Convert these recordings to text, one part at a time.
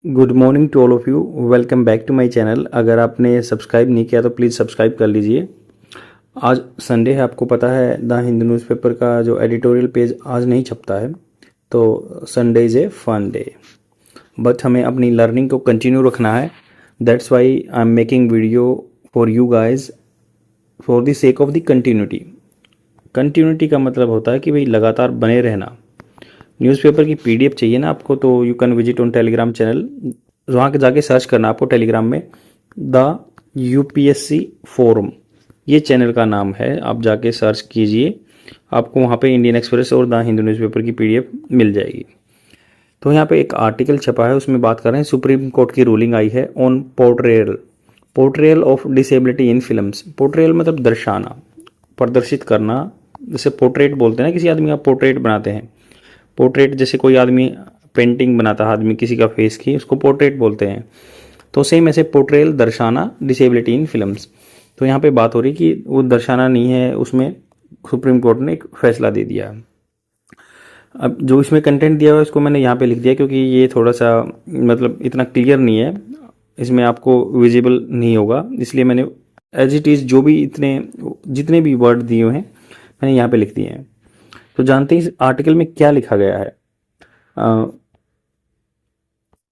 Good morning to all of you. Welcome back to my channel. अगर आपने subscribe नहीं किया तो प्लीज़ सब्सक्राइब कर लीजिए। आज संडे है, आपको पता है द हिंदू न्यूज़पेपर का जो एडिटोरियल पेज आज नहीं छपता है, तो Sunday is a fun day. But हमें अपनी लर्निंग को कंटिन्यू रखना है। That's why I am making video for you guys for the sake of the continuity. Continuity का मतलब होता है कि भाई लगातार बने रहना। न्यूज़पेपर की पीडीएफ चाहिए ना आपको, तो you can visit on Telegram channel. वहाँ के जाके सर्च करना आपको टेलीग्राम में, द यूपीएससी फोरम, ये चैनल का नाम है। आप जाके सर्च कीजिए, आपको वहाँ पे इंडियन एक्सप्रेस और द हिंदू न्यूज़पेपर की पीडीएफ मिल जाएगी। तो यहाँ पे एक आर्टिकल छपा है, उसमें बात कर रहे हैं सुप्रीम कोर्ट की रूलिंग आई है on portrayal of disability in films. Portrayal मतलब दर्शाना, प्रदर्शित करना। जैसे पोर्ट्रेट बोलते हैं ना, किसी आदमी का पोर्ट्रेट बनाते हैं। पोर्ट्रेट जैसे कोई आदमी पेंटिंग बनाता है आदमी किसी का फेस की, उसको पोर्ट्रेट बोलते हैं। तो सेम ऐसे पोर्ट्रेयल, दर्शाना डिसेबिलिटी इन फिल्म्स। तो यहाँ पे बात हो रही कि वो दर्शाना नहीं है, उसमें सुप्रीम कोर्ट ने एक फैसला दे दिया है। अब जो इसमें कंटेंट दिया हुआ है इसको मैंने यहाँ पे लिख दिया, क्योंकि ये थोड़ा सा मतलब इतना क्लियर नहीं है, इसमें आपको विजिबल नहीं होगा, इसलिए मैंने एज इट इज़ जो भी जितने भी वर्ड दिए हैं मैंने यहाँ पे लिख दिए हैं। तो जानते हैं इस आर्टिकल में क्या लिखा गया है।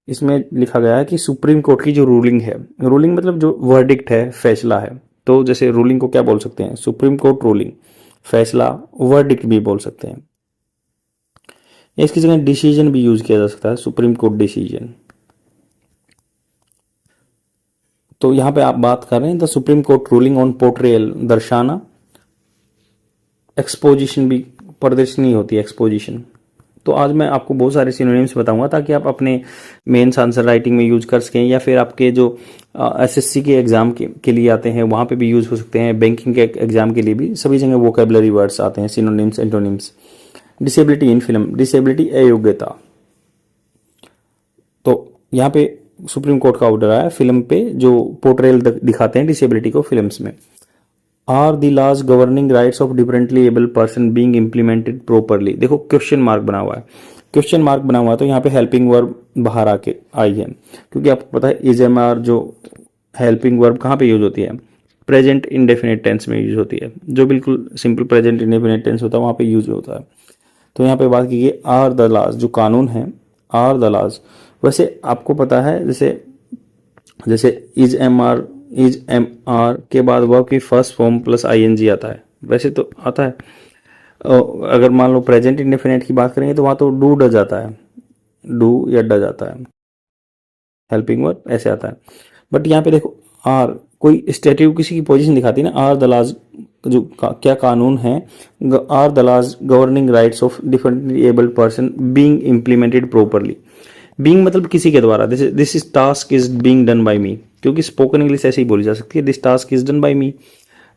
इसमें लिखा गया है कि सुप्रीम कोर्ट की जो रूलिंग है, रूलिंग मतलब जो वर्डिक्ट है, फैसला है। तो जैसे रूलिंग को क्या बोल सकते हैं, सुप्रीम कोर्ट रूलिंग, फैसला, वर्डिक्ट भी बोल सकते हैं। इसकी जगह डिसीजन भी यूज किया जा सकता है, सुप्रीम कोर्ट डिसीजन। तो यहाँ पे आप बात कर रहे हैं the Supreme court ruling on portrayal, दर्शाना। एक्सपोजिशन भी प्रदर्शनी होती है, एक्सपोजिशन। तो आज मैं आपको बहुत सारे सिनोनिम्स बताऊंगा ताकि आप अपने मेंस आंसर राइटिंग में यूज कर सकें, या फिर आपके जो एसएससी के एग्जाम के लिए आते हैं वहाँ पे भी यूज हो सकते हैं, बैंकिंग के एग्जाम के लिए भी सभी जगह वोकेबलरी वर्ड्स आते हैं, synonyms, antonyms. Disability in film, disability अयोग्यता। तो यहाँ पे सुप्रीम कोर्ट का ऑर्डर आया फिल्म पे जो पोर्ट्रेयल दिखाते हैं डिसेबिलिटी को फिल्म्स में। Are the laws governing rights of differently able person being implemented properly. देखो क्वेश्चन मार्क बना हुआ है, क्वेश्चन मार्क बना हुआ है, तो यहाँ पे हेल्पिंग वर्ब बाहर आके आई है, क्योंकि आपको पता है इज-एम-आर जो हेल्पिंग वर्ब कहाँ पे यूज होती है, प्रेजेंट इंडेफिनिट टेंस में यूज होती है। जो बिल्कुल सिंपल प्रेजेंट इंडेफिनिट टेंस होता है वहाँ पे यूज होता है। तो यहाँ पे बात की गई आर द लॉज, जो कानून है, आर द लॉज। वैसे आपको पता है जैसे जैसे इज एम आर के बाद वर्ब की फर्स्ट फॉर्म प्लस आईएनजी आता है, वैसे तो आता है। अगर मान लो प्रेजेंट इंडेफिनिट की बात करेंगे तो वहां तो डू ड जाता है, डू या ड जाता है, हेल्पिंग वर्ब ऐसे आता है। बट यहाँ पे देखो आर कोई स्टेटिव किसी की पोजीशन दिखाती है ना, आर द लॉज जो क्या कानून है, are the laws governing rights of differently abled person being implemented properly. Being मतलब किसी के द्वारा, this is task is being done by me, क्योंकि स्पोकन इंग्लिश ऐसे ही बोली जा सकती है, this task is done by me.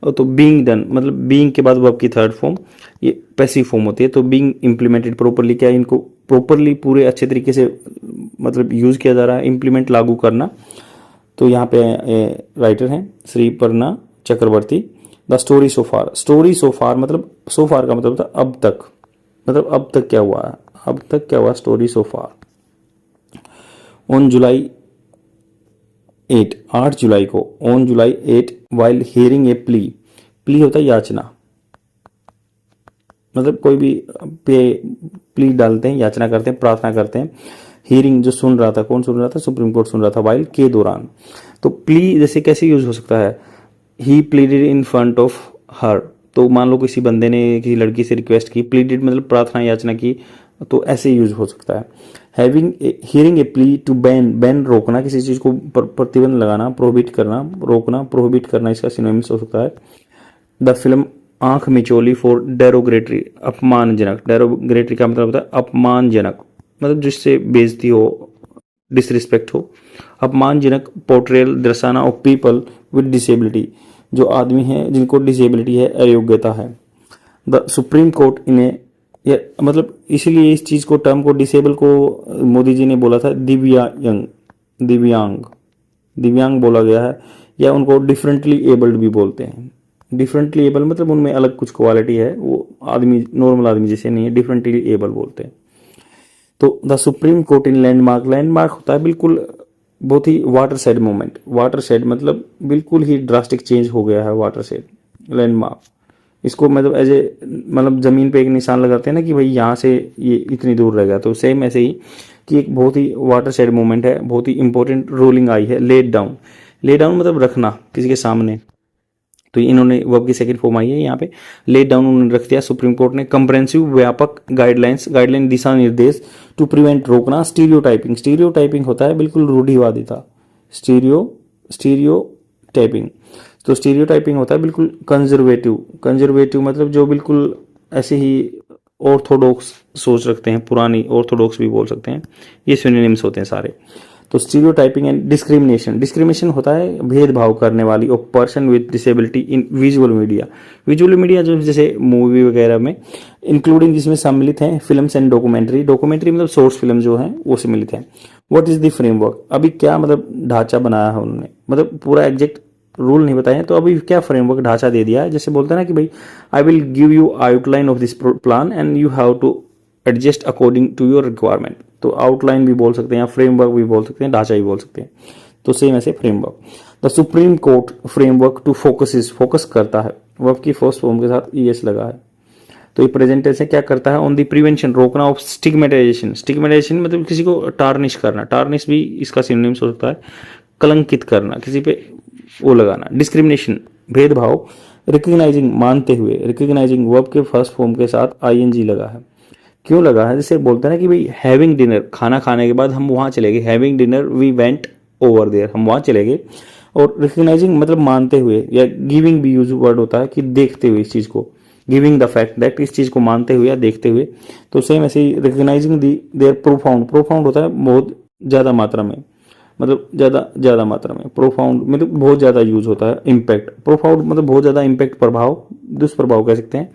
तो बीइंग डन मतलब बीइंग के बाद वर्ब की थर्ड फॉर्म ये पैसिव फॉर्म होती है। तो बीइंग इम्प्लीमेंटेड प्रॉपरली, क्या इनको प्रॉपरली पूरे अच्छे तरीके से मतलब यूज किया जा रहा है, इम्प्लीमेंट लागू करना। तो यहाँ पे राइटर हैं Shri Parna Chakraborty. The story so far, story so far मतलब सो फार का मतलब था अब तक, मतलब अब तक क्या हुआ है, अब तक क्या हुआ, story so far. On July 8, 8 जुलाई को, on July 8 while hearing a plea होता है याचना, मतलब कोई भी प्ली डालते हैं, याचना करते हैं, प्रार्थना करते हैं। हियरिंग जो सुन रहा था, कौन सुन रहा था, सुप्रीम कोर्ट सुन रहा था, वाइल के दौरान। तो प्ली जैसे कैसे यूज हो सकता है, he pleaded in front of her. तो मान लो किसी बंदे ने किसी लड़की से रिक्वेस्ट की, प्लीडेड मतलब प्रार्थना याचना की, तो ऐसे यूज हो सकता है। Having hearing a plea to ban रोकना, किसी चीज को प्रतिबंध लगाना, प्रोहिबिट करना, रोकना, प्रोहिबिट करना, इसका सिनोनिम्स हो सकता है। द फिल्म आंख मिचोली फॉर डेरोग्रेटरी, अपमानजनक। डेरोग्रेटरी का मतलब होता है अपमानजनक, मतलब जिससे बेइज्जती हो, डिसरिस्पेक्ट हो। अपमानजनक पोर्ट्रेयल, दर्शाना ऑफ पीपल विद डिसेबिलिटी, जो आदमी है जिनको डिसेबिलिटी है, अयोग्यता है। द सुप्रीम कोर्ट इन्हें मतलब इसीलिए इस चीज को, टर्म को, डिसेबल को मोदी जी ने बोला था दिव्यांग बोला गया है, या उनको डिफरेंटली एबल्ड भी बोलते हैं। डिफरेंटली एबल मतलब उनमें अलग कुछ क्वालिटी है, वो आदमी नॉर्मल आदमी जैसे नहीं है, डिफरेंटली एबल बोलते हैं। तो the Supreme Court in landmark, landmark होता है बिल्कुल बहुत ही watershed moment, watershed मतलब बिल्कुल ही ड्रास्टिक चेंज हो गया है वाटर शेड, लैंडमार्क। इसको मतलब एज ए मतलब जमीन पे एक निशान लगाते हैं ना कि भाई यहाँ से ये इतनी दूर रहेगा, तो सेम ऐसे ही कि एक बहुत ही वाटर शेड मोमेंट है, बहुत ही इंपॉर्टेंट रूलिंग आई है। लेट डाउन, ले डाउन मतलब रखना किसी के सामने, तो इन्होंने वर्ब की सेकंड फॉर्म आई है यहाँ पे। लेट डाउन उन्होंने रख दिया सुप्रीम कोर्ट ने। कंप्रेहेंसिव व्यापक गाइडलाइंस, गाइडलाइन दिशा निर्देश टू प्रिवेंट रोकना स्टीरियोटाइपिंग, स्टीरियोटाइपिंग होता है बिल्कुल रूढ़िवादिता, स्टीरियोटाइपिंग, तो स्टीरियोटाइपिंग होता है बिल्कुल कंजर्वेटिव, कंजर्वेटिव मतलब जो बिल्कुल ऐसे ही ऑर्थोडॉक्स सोच रखते हैं, पुरानी ऑर्थोडॉक्स भी बोल सकते हैं, ये सिनोनिम्स होते हैं सारे। तो स्टीरियोटाइपिंग एंड डिस्क्रिमिनेशन, डिस्क्रिमिनेशन होता है भेदभाव करने वाली of person with disability in visual media, visual media जो जैसे मूवी वगैरह में, इंक्लूडिंग जिसमें सम्मिलित हैं फिल्म्स एंड डॉक्यूमेंट्री, डॉक्यूमेंट्री मतलब शॉर्ट्स फिल्म जो हैं वो सम्मिलित हैं। व्हाट इज द फ्रेमवर्क, अभी क्या मतलब ढांचा बनाया है उन्होंने, मतलब पूरा एग्जैक्ट रूल नहीं बताए, तो अभी क्या फ्रेमवर्क ढांचा दे दिया है, जैसे बोलते हैं ना कि भाई I will give you outline of this plan and you have to adjust according to your requirement. तो आउटलाइन भी बोल सकते हैं या फ्रेमवर्क भी बोल सकते हैं, ढांचा भी बोल सकते हैं, तो सेम ऐसे framework. The Supreme Court framework to focus, focus करता है, वर्ब की फर्स्ट फॉर्म के साथ ईएस लगा है, तो ये प्रेजेंट टेंस है, क्या करता है, ऑन द प्रिवेंशन रोकना ऑफ स्टिग्मेटाइजेशन, स्टिग्मेटाइजेशन मतलब किसी को टार्निश करना, टार्निश भी इसका सिनोनिम्स हो सकता है, कलंकित करना, किसी पे वो लगाना। डिस्क्रिमिनेशन भेदभाव, रिकग्नाइजिंग मानते हुए, रिकग्नाइजिंग वर्ब के फर्स्ट फॉर्म के साथ आईएनजी लगा है, क्यों लगा है, जैसे बोलते हैं ना कि भाई हैविंग डिनर, खाना खाने के बाद हम वहाँ चले गए, having dinner we went over there, हम वहाँ चले गए। और रिकग्नाइजिंग मतलब मानते हुए, या गिविंग भी यूज वर्ड होता है कि देखते हुए इस चीज़ को, गिविंग द फैक्ट दैट, इस चीज़ को मानते हुए या देखते हुए, तो सेम ऐसे ही recognising the their profound, profound होता है बहुत ज़्यादा मात्रा में, मतलब ज़्यादा मात्रा में, प्रोफाउंड मतलब बहुत ज़्यादा यूज होता है, इम्पैक्ट, प्रोफाउंड मतलब बहुत ज़्यादा इम्पैक्ट, प्रभाव, दुष्प्रभाव कह सकते हैं,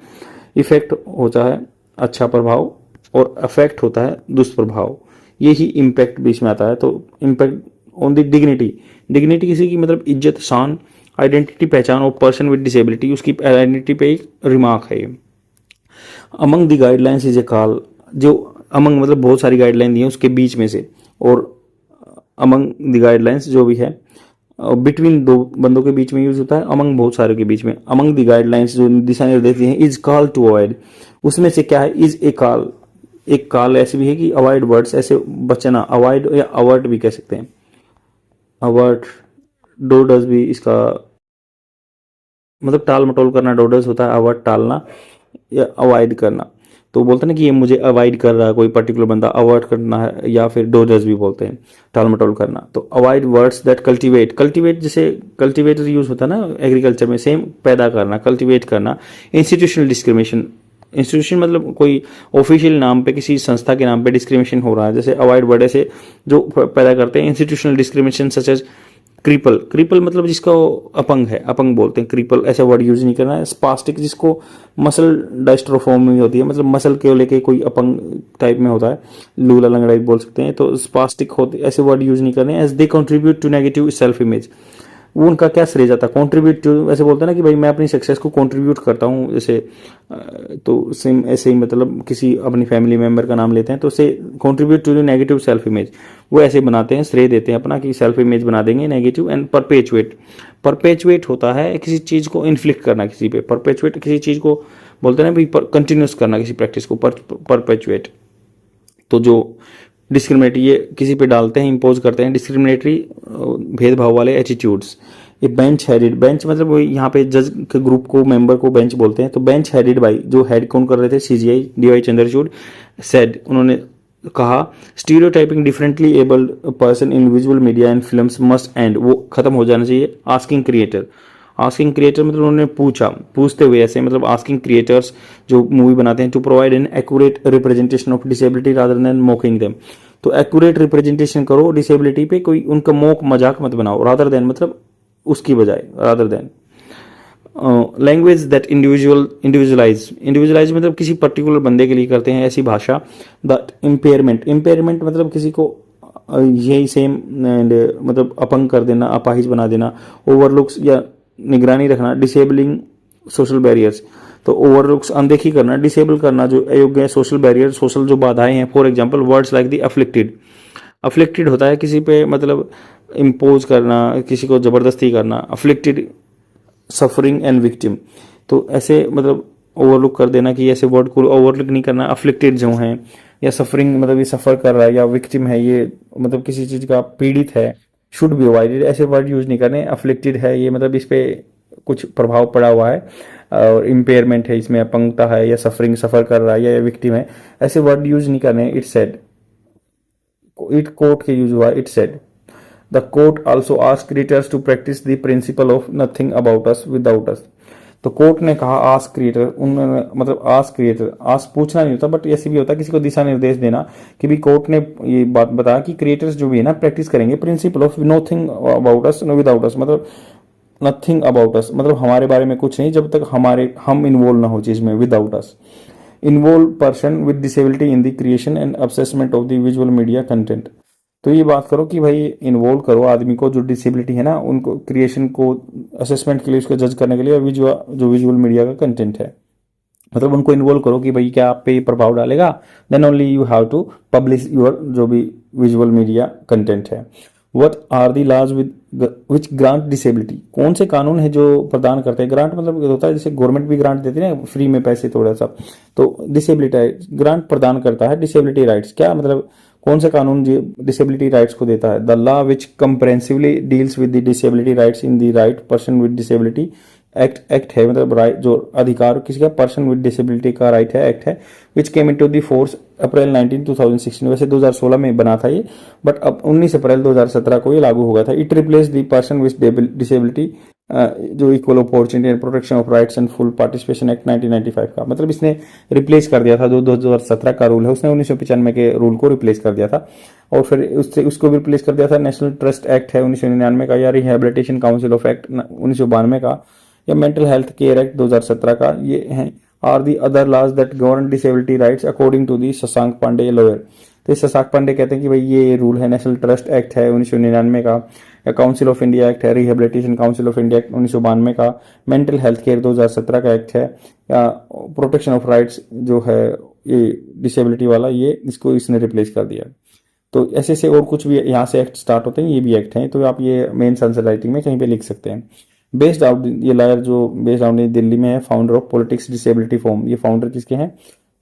इफेक्ट होता है अच्छा प्रभाव और अफेक्ट होता है दुष्प्रभाव, यही इम्पैक्ट बीच में आता है। तो impact on the dignity, dignity किसी की मतलब इज्जत, शान, आइडेंटिटी पहचान और पर्सन विद डिसेबिलिटी, उसकी आइडेंटिटी पे एक रिमार्क है ये। Among the guidelines is a call, जो अमंग मतलब बहुत सारी गाइडलाइन दी है उसके बीच में से, और अमंग द गाइडलाइंस जो भी है बिटवीन दो बंदों के बीच में यूज होता है, अमंग बहुत सारे के बीच में। अमंग द गाइडलाइंस जो दिशा निर्देश हैं, इज कॉल टू अवॉइड, उसमें से क्या है, इज ए कॉल, एक कॉल ऐसी भी है कि अवॉइड वर्ड्स, ऐसे बचना, अवॉइड या अवर्ट भी कह सकते हैं, अवर्ट, डोडस भी इसका मतलब टाल मटोल करना डोडस होता है, अवॉइड टालना या अवॉइड करना, तो बोलते हैं ना कि ये मुझे अवॉइड कर रहा है कोई पर्टिकुलर बंदा, अवॉइड करना है, या फिर डोडस भी बोलते हैं टाल मटोल करना। तो avoid words that cultivate, cultivate जैसे कल्टीवेटर यूज होता है ना एग्रीकल्चर में, सेम पैदा करना, कल्टीवेट करना। इंस्टीट्यूशनल डिस्क्रिमिनेशन, इंस्टीट्यूशन मतलब कोई ऑफिशियल नाम पे, किसी संस्था के नाम पे डिस्क्रिमिनेशन हो रहा है, जैसे अवॉइड वर्ड ऐसे जो पैदा करते हैं institutional discrimination, such as cripple, cripple मतलब जिसका अपंग है, अपंग बोलते हैं, क्रिपल ऐसा वर्ड यूज नहीं करना है। स्पास्टिक जिसको मसल डायस्ट्रोफॉर्म में होती है, मतलब मसल के लेके कोई अपंग टाइप में होता है, लूला लंगड़ा भी बोल सकते हैं, तो स्पास्टिक होते ऐसे वर्ड यूज नहीं करने। As they contribute to negative self image, वो उनका क्या श्रेय जाता है, कॉन्ट्रीब्यूट टू, ऐसे बोलते हैं ना कि भाई मैं अपनी सक्सेस को कंट्रीब्यूट करता हूँ, जैसे तो सेम ऐसे ही मतलब किसी अपनी फैमिली मेंबर का नाम लेते हैं, तो उसे contribute to negative self image, वो ऐसे बनाते हैं, श्रेय देते हैं अपना कि सेल्फ इमेज बना देंगे नेगेटिव। एंड परपेचुएट, परपेचुएट होता है किसी चीज़ को इन्फ्लिक्ट करना किसी पे, परपेचुएट किसी चीज़ को बोलते हैं ना भाई कंटिन्यूस करना किसी प्रैक्टिस को, परपेचुएट। तो जो डिस्क्रिमिनेटरी ये किसी पे डालते हैं, इम्पोज करते हैं, डिस्क्रिमिनेटरी भेदभाव वाले एटीट्यूड्स। ये बेंच हेडेड, बेंच मतलब वो यहाँ पे जज के ग्रुप को, मेंबर को बेंच बोलते हैं, तो बेंच हेडेड बाई, जो हेड कौन कर रहे थे, सीजीआई डीवाई चंद्रचूड़ सेड, उन्होंने कहा stereotyping differently abled person in visual media and films must and, वो खत्म हो जाना चाहिए। आस्किंग क्रिएटर, आस्किंग क्रिएटर मतलब उन्होंने पूछा, पूछते हुए ऐसे मतलब आस्किंग क्रिएटर्स जो मूवी बनाते हैं to provide an accurate representation of disability rather than mocking them, तो एक्यूरेट रिप्रेजेंटेशन करो डिसेबिलिटी पे, कोई उनका मोक मजाक मत बनाओ, रादर देन मतलब उसकी बजाय, rather than. Language that individualise, individualise मतलब किसी पर्टिकुलर बंदे के लिए करते हैं ऐसी भाषा। दैट इम्पेयरमेंट, इम्पेयरमेंट मतलब किसी को यही सेम एंड मतलब अपंग कर देना, अपाहिज बना देना। ओवरलुक्स या निगरानी रखना। डिसेबलिंग सोशल बैरियर्स, तो ओवरलुक्स अनदेखी करना, डिसेबल करना जो अयोग्य है, सोशल बैरियर, सोशल जो बाधाएं हैं। For example words like the afflicted, afflicted होता है किसी पे मतलब इम्पोज करना, किसी को जबरदस्ती करना, अफ्लिक्टेड सफरिंग एंड विक्टिम। तो ऐसे मतलब ओवरलुक कर देना कि ऐसे वर्ड को ओवरलुक नहीं करना। अफ्लिक्टेड जो है या सफरिंग मतलब ये सफर कर रहा है, या विक्टिम है ये मतलब किसी चीज का पीड़ित है, शुड बी अवॉइडेड, ऐसे वर्ड यूज नहीं करने। अफ्लिक्टेड है ये मतलब इस पे कुछ प्रभाव पड़ा हुआ है और इम्पेयरमेंट है, इसमें अपंगता है, या सफरिंग सफर कर रहा है, या विक्टिम है, ऐसे वर्ड यूज नहीं करने। इट सेड, इट कोर्ट के यूज हुआ, it said the court also ask creators to practice the principle of nothing about us without us. तो कोर्ट ने कहा आस्क क्रिएटर, उन्होंने मतलब आस्क क्रिएटर, आस्क पूछना नहीं होता बट ऐसे भी होता है किसी को दिशा निर्देश देना कि भी कोर्ट ने ये बात बताया कि क्रिएटर्स जो भी है ना प्रैक्टिस करेंगे principal of nothing about us without अस, मतलब नथिंग अबाउट अस मतलब हमारे बारे में कुछ नहीं जब तक हम इन्वॉल्व ना हो चीज में, without us. Involve person with disability in the creation and assessment of the visual media content. तो ये बात करो कि भाई इन्वॉल्व करो आदमी को जो डिसेबिलिटी है ना, उनको क्रिएशन को असेसमेंट के लिए, उसको जज करने के लिए, जो विजुअल मीडिया का कंटेंट है, मतलब उनको इन्वॉल्व करो कि भाई क्या आप पे प्रभाव डालेगा, then only you have to publish your जो भी विजुअल मीडिया कंटेंट है। What are the laws with which grant disability, कौन से कानून है जो प्रदान करते हैं। ग्रांट मतलब होता है जैसे गवर्नमेंट भी ग्रांट देती है ना फ्री में पैसे थोड़ा सा, तो डिसेबिलिटी ग्रांट प्रदान करता है डिसेबिलिटी राइट्स। क्या मतलब कौन सा कानून डिसेबिलिटी राइट्स को देता है। The law which comprehensively deals with the disability rights in the right person with disability act है, मतलब राइट जो अधिकार किसी का पर्सन विद डिसेबिलिटी का राइट है, एक्ट है which came into the force April 19 2016। वैसे 2016 में बना था ये, बट अब 19 अप्रैल 2017 को ये लागू हो गया था। It replace the person with disability जो equal opportunity and protection of rights and full participation act 1995 का, मतलब इसने रिप्लेस कर दिया था जो 2017 का रूल है, उसने 1995 के रूल को रिप्लेस कर दिया था। और फिर उससे उसको भी रिप्लेस कर दिया था नेशनल ट्रस्ट एक्ट है 1999 का, या रिहेबिलिटेशन काउंसिल ऑफ एक्ट 1992 का, या मेंटल हेल्थ केयर एक्ट 2017 का। ये हैं are the other laws that govern disability rights according to the Shashank Pandey lawyer. तो शशांक पांडे कहते हैं कि भाई ये रूल है, नेशनल ट्रस्ट एक्ट है 1999 का, या काउंसिल ऑफ इंडिया एक्ट है, rehabilitation council of India act 1992 का, मेंटल हेल्थ केयर 2017 का एक्ट है, या प्रोटेक्शन ऑफ राइट्स जो है ये डिसेबिलिटी वाला, ये इसको इसने रिप्लेस कर दिया। तो ऐसे से और कुछ भी यहाँ से एक्ट स्टार्ट होते हैं, ये भी एक्ट हैं, तो आप ये मेन आंसर राइटिंग में कहीं पे लिख सकते हैं। बेस्ड आउट, ये लॉयर जो बेस्ड आउट दिल्ली में है, founder of politics disability forum. ये फाउंडर किसके हैं,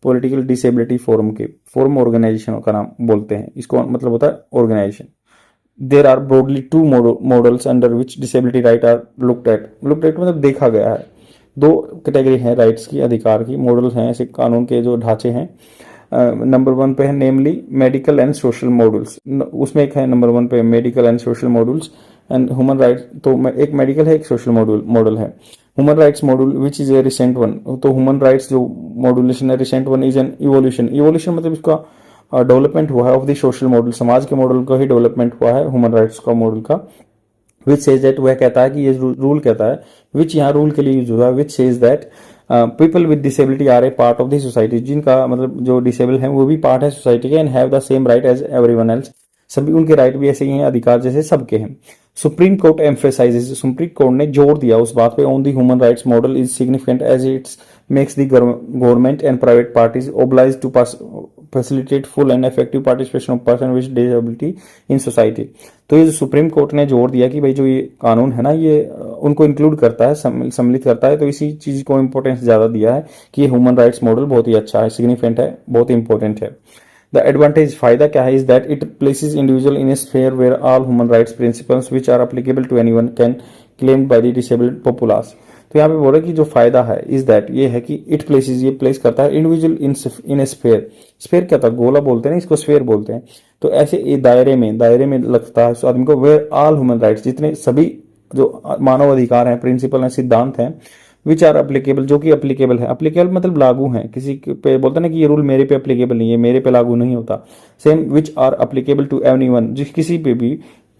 पॉलिटिकल डिसेबिलिटी फोरम के, फोरम ऑर्गेनाइजेशन का नाम बोलते हैं इसको, मतलब होता है organisation. There are broadly two models under which disability right are looked at मतलब देखा गया है। दो कैटेगरी है राइट्स की, अधिकार की, मॉडल्स हैं ऐसे कानून के जो ढांचे हैं। नंबर 1 पे है नेमली मेडिकल एंड सोशल मॉडल्स, उसमें एक है नंबर 1 पे medical and social models and human rights. तो एक मेडिकल है, एक सोशल मॉडल है। Human rights model which is a recent one, तो ह्यूमन राइट्स जो मॉड्यूलेशन है recent one is an evolution मतलब इसका डेवलपमेंट हुआ है ऑफ द सोशल मॉडल, समाज के मॉडल का ही डेवलपमेंट हुआ है ह्यूमन राइट्स का मॉडल का। विच सेज दैट, वह कहता है कि ये रूल कहता है, विच यहाँ रूल के लिए यूज हुआ है, which says that people with disability are a part of the society, जिनका मतलब जो डिसेबल है वो भी पार्ट है सोसाइटी के, and have the same right as everyone else, सभी उनके राइट भी ऐसे ही हैं, अधिकार जैसे सबके हैं। Supreme Court emphasises, Supreme Court ने जोर दिया उस बात पे, on the human rights model is significant as it's makes the government and private parties oblige to facilitate full and effective participation of person with disability in society. तो ये जो supreme Court ने जोर दिया कि भाई जो ये कानून है ना ये उनको इंक्लूड करता है, सम्मिलित करता है, तो इसी चीज को इंपॉर्टेंस ज्यादा दिया है कि ये ह्यूमन राइट्स मॉडल बहुत ही अच्छा है, सिग्निफिकेंट है, बहुत इंपॉर्टेंट है। द एडवांटेज, फायदा क्या है, is that it places individual in a sphere where all human rights principles which are applicable to anyone can claimed by the disabled populace. तो यहाँ पे बोल रहा है कि जो फायदा है इज दैट ये है कि इट प्लेसेस, ये प्लेस करता है individual in a sphere. Sphere क्या था, गोला बोलते हैं ना, इसको स्फीयर बोलते हैं। तो ऐसे ये दायरे में लगता है उस आदमी को, वेयर ऑल ह्यूमन राइट्स, जितने सभी जो मानव अधिकार हैं, प्रिंसिपल हैं, सिद्धांत हैं, विच आर अप्लीकेबल, जो कि अप्लीकेबल है। अप्लीकेबल मतलब लागू है, किसी पे बोलते ना कि ये रूल मेरे पे अप्लीकेबल नहीं है, मेरे पे लागू नहीं होता। Same which are applicable to anyone, जिस किसी पे भी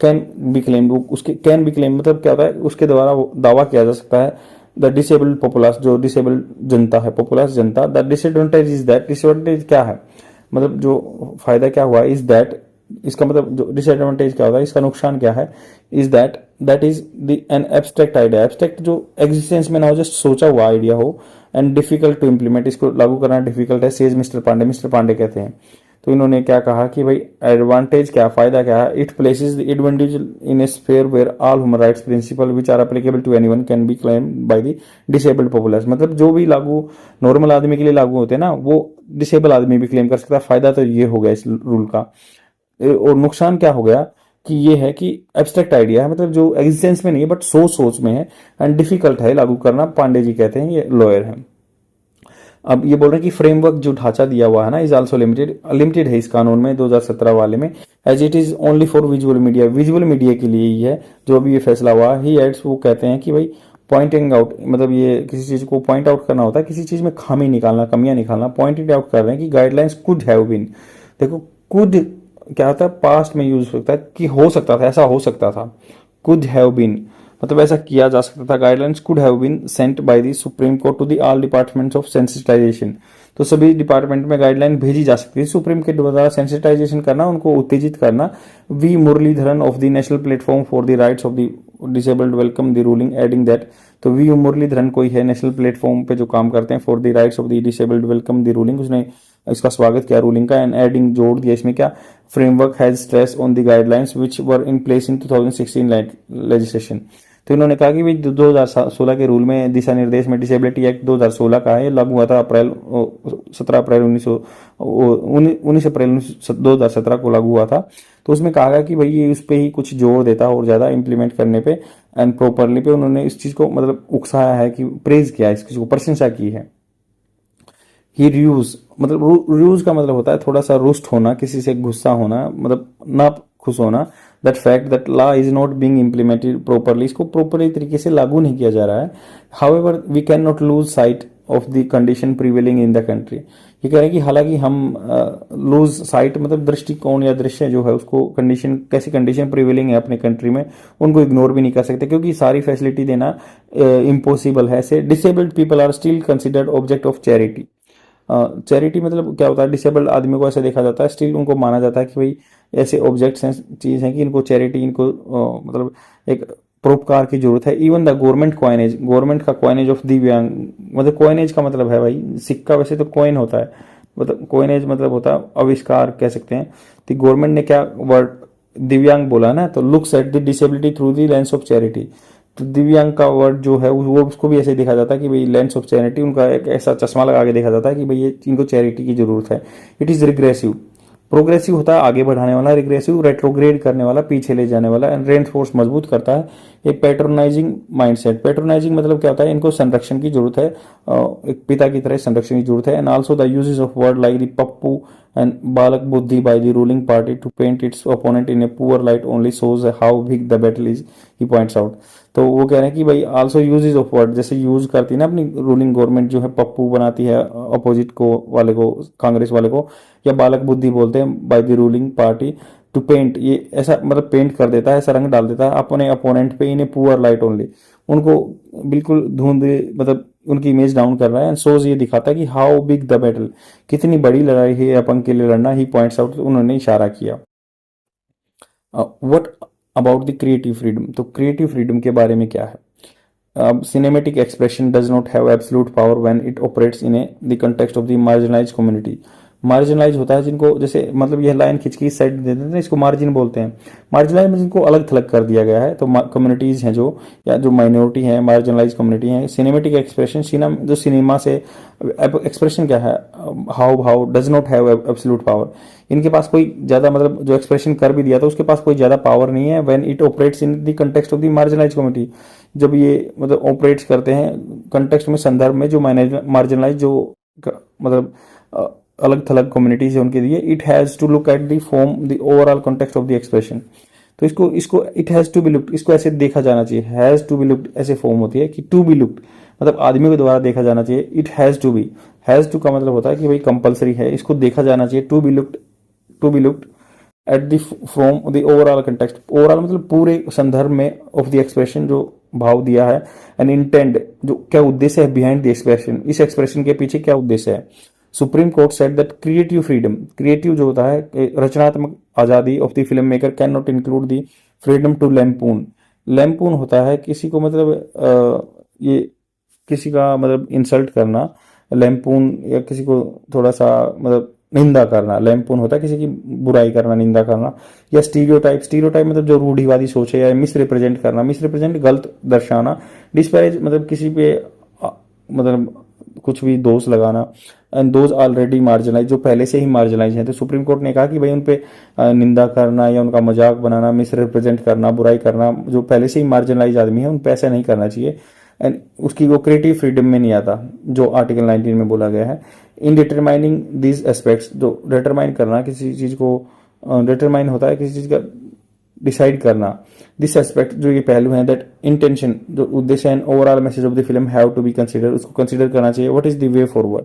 कैन बी क्लेम, उसके कैन बी क्लेम मतलब क्या होता है, उसके द्वारा दावा किया जा सकता है। द डिसेबल्ड पॉपुलस, जो डिसेबल्ड जनता है, populace Janata. The disadvantage is that, disadvantage क्या है, मतलब जो फायदा क्या हुआ, इज दैट, इसका मतलब जो डिसएडवांटेज क्या होता है, इसका नुकसान क्या है, is that is the an abstract idea. Abstract जो एग्जिस्टेंस में ना हो, जस्ट सोचा हुआ आइडिया हो, एंड डिफिकल्ट टू इम्प्लीमेंट, इसको लागू करना डिफिकल्ट है, सेज मिस्टर पांडे कहते हैं। तो इन्होंने क्या कहा कि भाई एडवांटेज क्या, फायदा क्या है, it places the individual in a sphere where all human rights principle which are applicable to anyone can be claim by the disabled population. मतलब जो भी लागू नॉर्मल आदमी के लिए लागू होते हैं ना, वो डिसेबल आदमी भी क्लेम कर सकता है। फायदा तो ये हो गया इस रूल का। और नुकसान क्या हो गया कि ये है कि एब्स्ट्रैक्ट आइडिया है, मतलब जो एग्जिस्टेंस में नहीं है बट सोच में है, एंड डिफिकल्ट है लागू करना। पांडे जी कहते हैं, ये लॉयर हैं। अब ये बोल रहे हैं कि फ्रेमवर्क जो ढांचा दिया हुआ है ना इज आल्सो लिमिटेड है इस कानून में 2017 वाले में, as it is only for visual media, visual media के लिए ही है जो अभी ये फैसला हुआ। ही एड्स, वो कहते हैं कि भाई पॉइंटिंग आउट, मतलब ये किसी चीज को पॉइंट आउट करना होता है, किसी चीज में खामी निकालना, कमियां निकालना, पॉइंटेड आउट कर रहे हैं कि गाइडलाइंस कुड हैव बीन। देखो कुड क्या होता है, पास्ट में यूज होता है कि हो सकता था, ऐसा हो सकता था। कुड हैव बीन मतलब ऐसा किया जा सकता था। Guidelines could have been sent by the Supreme Court to the all departments of sensitisation. तो सभी डिपार्टमेंट में गाइडलाइन भेजी जा सकती है सुप्रीम के द्वारा सेंसिटाइजेशन करना, उनको उत्तेजित करना। V Muralidharan of the national platform for the rights of the disabled welcome the ruling, adding that. तो वी मुरलीधरन कोई है नेशनल प्लेटफॉर्म पे जो काम करते हैं, for the rights of the disabled welcome the ruling, उसने इसका स्वागत किया रूलिंग का। एंड एडिंग, जोड़ दिया इसमें क्या, framework has stress on the guidelines which were in place in 2016 legislation. तो इन्होंने कहा कि भाई 2016 के रूल में दिशा निर्देश में डिसेबिलिटी एक्ट 2016 का है, लागू हुआ था 17 अप्रैल 19 अप्रैल 2017 को लागू हुआ था। तो उसमें कहा गया कि भाई ये उस पर ही कुछ जोर देता है और ज्यादा इम्प्लीमेंट करने पे एंड प्रॉपरली पे। उन्होंने इस चीज को मतलब उकसाया है कि प्रेज किया, इस चीज को प्रशंसा की है। ही रियूज, मतलब रियूज का मतलब होता है थोड़ा सा रुष्ट होना, किसी से गुस्सा होना, मतलब ना खुश होना। That fact that law is not being implemented properly, इसको प्रॉपरली तरीके से लागू नहीं किया जा रहा है। However we can not lose sight of the condition prevailing in the country. ये कह रहे हैं कि हालांकि हम लूज साइट मतलब दृष्टिकोण या दृश्य जो है उसको, कंडीशन कैसी कंडीशन प्रिवेलिंग है अपने कंट्री में, उनको इग्नोर भी नहीं कर सकते, क्योंकि सारी फैसिलिटी देना इम्पॉसिबल है। से disabled people are still considered object of charity. Charity मतलब क्या होता है, डिसेबल्ड आदमी को ऐसे देखा जाता है, स्टिल उनको माना जाता है कि भाई ऐसे ऑब्जेक्ट्स हैं, चीज है कि इनको चैरिटी, इनको मतलब एक परोपकार की जरूरत है। Even the government coinage, government का कॉइनेज ऑफ दिव्यांग, मतलब कॉइनेज का मतलब है भाई सिक्का, वैसे तो कॉइन होता है, मतलब कॉइनेज मतलब होता है आविष्कार कह सकते हैं। तो गवर्नमेंट ने क्या वर्ड दिव्यांग बोला ना, तो looks at the disability through the lens of charity. तो दिव्यांग का वर्ड जो है वो उसको भी ऐसे देखा जाता है कि भाई लेंस ऑफ चैरिटी, उनका एक ऐसा चश्मा लगा के देखा जाता है कि भाई ये इनको चैरिटी की जरूरत है। इट इज रिग्रेसिव, प्रोग्रेसिव होता है आगे बढ़ाने वाला, रिग्रेसिव रेट्रोग्रेड करने वाला, पीछे ले जाने वाला, एंड रेनफोर्स मजबूत करता है। एक पैट्रोनाइजिंग माइंडसेट, पैट्रोनाइजिंग मतलब क्या होता है, इनको संरक्षण की जरूरत है, एक पिता की तरह संरक्षण की जरूरत है। And also the uses of word like the Pappu and balak buddhi by the ruling party to paint its opponent in a poor light only shows how big the battle is, he points out. तो वो कह रहे हैं कि भाई also uses of word, जैसे use करती है ना अपनी रूलिंग गवर्नमेंट जो है, पप्पू बनाती है अपोजिट को वाले को, कांग्रेस वाले को, या बालक बुद्धि बोलते हैं by the ruling party to paint, ये ऐसा मतलब पेंट कर देता है, ऐसा रंग डाल देता है अपने अपोनेंट पे इन ए पुअर लाइट ओनली, उनको बिल्कुल धुंध, मतलब उनकी इमेज डाउन कर रहा है। एंड सोज ये दिखाता है कि हाउ बिग द बैटल, कितनी बड़ी लड़ाई है अपन के लिए लड़ना, ही पॉइंट्स आउट, उन्होंने इशारा किया। What about the creative freedom, तो क्रिएटिव फ्रीडम के बारे में क्या है। अब cinematic expression does not have absolute power when it operates in a the context of the marginalised community. Marginalise होता है जिनको, जैसे मतलब यह लाइन खिंच के इस साइड दे देते हैं, इसको मार्जिन बोलते हैं। मार्जिनलाइज में जिनको अलग थलग कर दिया गया है, तो कम्युनिटीज हैं जो, या जो माइनॉरिटी है, मार्जिनलाइज कम्युनिटी है। सिनेमेटिक एक्सप्रेशन, जो सिनेमा से एक्सप्रेशन क्या है, हाउ भाव, does not have absolute power, इनके पास कोई ज्यादा, मतलब जो एक्सप्रेशन कर भी दिया तो उसके पास कोई ज्यादा पावर नहीं है। When it operates in the context of the marginalise community, जब ये मतलब ऑपरेट्स करते हैं कंटेक्स्ट में, संदर्भ में, जो मार्जिनलाइज जो मतलब अलग थलग कम्युनिटीज है उनके लिए, it has to look at the form the overall context of the expression. तो इसको इसको it has to be looked, इसको ऐसे देखा जाना चाहिए, हैज टू बी लुक्ड ऐसे फॉर्म होती है कि टू बी लुक्ड मतलब आदमी के द्वारा देखा जाना चाहिए। It has to be, has to का मतलब होता है कि भाई कंपलसरी है, इसको देखा जाना चाहिए। To be looked at the from the overall context, overall मतलब पूरे संदर्भ में, ऑफ द एक्सप्रेशन जो भाव दिया है, एंड इंटेंड जो क्या उद्देश्य है, बिहाइंड द एक्सप्रेशन, इस एक्सप्रेशन के पीछे क्या उद्देश्य है। Supreme Court said that creative freedom, creative जो होता है रचनात्मक आजादी of the film maker can not include the freedom to lampoon. Lampoon होता है किसी को, मतलब ये किसी का मतलब इंसल्ट करना, लैम्पून, या किसी को थोड़ा सा मतलब निंदा करना, लैम्पून होता है किसी की बुराई करना, निंदा करना, या स्टीरियोटाइप, स्टीरियोटाइप मतलब जो रूढ़िवादी सोच है, या मिस रिप्रेजेंट करना, मिस रिप्रेजेंट गलत दर्शाना, डिस्पैरेज मतलब किसी पे मतलब कुछ भी दोष लगाना, एंड दोज ऑलरेडी मार्जिनलाइज, जो पहले से ही मार्जिनलाइज हैं। तो सुप्रीम कोर्ट ने कहा कि भाई उन पे निंदा करना या उनका मजाक बनाना, मिस रिप्रेजेंट करना, बुराई करना, जो पहले से ही मार्जिनलाइज आदमी है उन पे ऐसा नहीं करना चाहिए, एंड उसकी वो क्रिएटिव फ्रीडम में नहीं आता जो आर्टिकल 19 में बोला गया है। इन डिटरमाइनिंग दीज एस्पेक्ट्स, जो डिटरमाइन करना किसी चीज को, डिटरमाइन होता है किसी चीज का डिसाइड करना, दिस एस्पेक्ट जो ये पहलू है, दैट इंटेंशन जो उद्देश्य and overall message of the film have to be consider, उसको कंसिडर करना चाहिए। What is the way forward,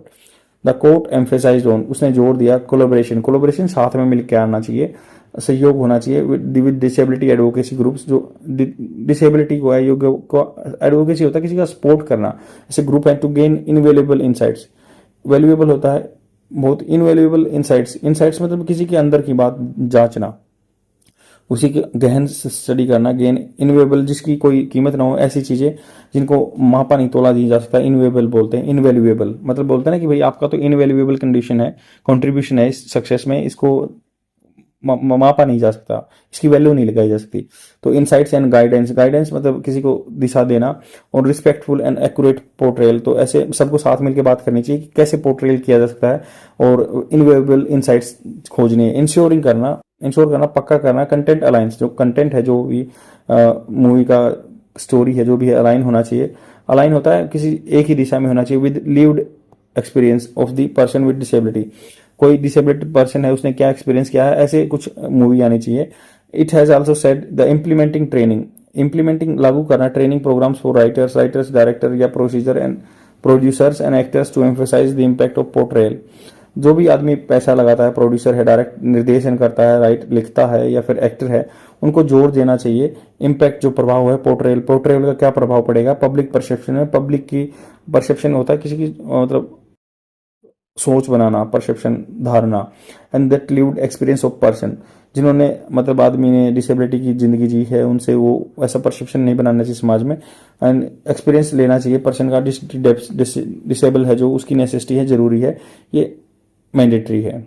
the court emphasised on, उसने जोर दिया कोलैबोरेशन, कोलैबोरेशन साथ में मिलकर आना चाहिए, सहयोग होना चाहिए विद डिसेबिलिटी एडवोकेसी ग्रुप्स, जो डिसेबिलिटी को है, योग को एडवोकेसी होता है किसी का सपोर्ट करना, ऐसे ग्रुप है, टू गेन इनवेल्यूएबल इनसाइट्स, वैल्यूएबल होता है बहुत, इनवैल्यूएबल इनसाइट्स, इनसाइट्स मतलब किसी के अंदर की बात जांचना, उसी की गहन स्टडी करना, गेन इनवेबल जिसकी कोई कीमत ना हो, ऐसी चीजें जिनको मापा नहीं तोला नहीं जा सकता, इनवेबल बोलते हैं, इनवैल्यूएबल मतलब बोलते हैं ना कि भाई आपका तो इनवैल्यूएबल कंडीशन है, कंट्रीब्यूशन है इस सक्सेस में, इसको मापा नहीं जा सकता, इसकी वैल्यू नहीं लगाई जा सकती। तो इनसाइट्स एंड गाइडेंस, गाइडेंस मतलब किसी को दिशा देना, और रिस्पेक्टफुल एंड एक्यूरेट पोर्ट्रेयल, तो ऐसे सबको साथ मिलकर बात करनी चाहिए कि कैसे पोर्ट्रेयल किया जा सकता है, और इनवेबल इनसाइट्स खोजने, इंश्योरिंग करना, इंश्योर करना, पक्का करना, कंटेंट अलाइंस, जो कंटेंट है जो भी मूवी का स्टोरी है जो भी है, अलाइन होना चाहिए, अलाइन होता है किसी एक ही दिशा में होना चाहिए with lived experience of the person with disability, कोई डिसेबिलिटी पर्सन है उसने क्या एक्सपीरियंस किया है, ऐसे कुछ मूवी आनी चाहिए। It has also said the implementing training, implementing लागू करना, training programmes for writers director या procedure and producers and actors to emphasise the impact of portrayal, जो भी आदमी पैसा लगाता है, प्रोड्यूसर है, डायरेक्ट निर्देशन करता है, राइट लिखता है, या फिर एक्टर है, उनको जोर देना चाहिए इम्पैक्ट, जो प्रभाव है पोर्ट्रेयल, पोर्ट्रेयल का क्या प्रभाव पड़ेगा पब्लिक परसेप्शन में, पब्लिक की परसेप्शन होता है किसी की मतलब सोच बनाना, परसेप्शन, धारणा, and that lived experience of person, जिन्होंने मतलब आदमी ने डिसेबिलिटी की जिंदगी जी है, उनसे वो ऐसा परसेप्शन नहीं बनाना चाहिए समाज में, एंड एक्सपीरियंस लेना चाहिए पर्सन का, डिसेबल है जो, उसकी नेसेसिटी है, जरूरी है, ये मैंडेटरी है।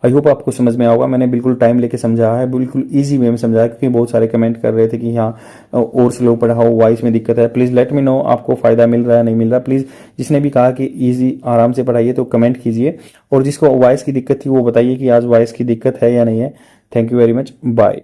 आई होप आपको समझ में आएगा, मैंने बिल्कुल टाइम लेके समझाया है, बिल्कुल इजी वे में समझाया, क्योंकि बहुत सारे कमेंट कर रहे थे कि हाँ और स्लो पढ़ाओ, वॉइस में दिक्कत है। प्लीज़ लेट मी नो आपको फ़ायदा मिल रहा है नहीं मिल रहा। प्लीज़ जिसने भी कहा कि इजी आराम से पढ़ाइए तो कमेंट कीजिए, और जिसको वॉइस की दिक्कत थी वो बताइए कि आज वॉइस की दिक्कत है या नहीं है। Thank you very much, bye.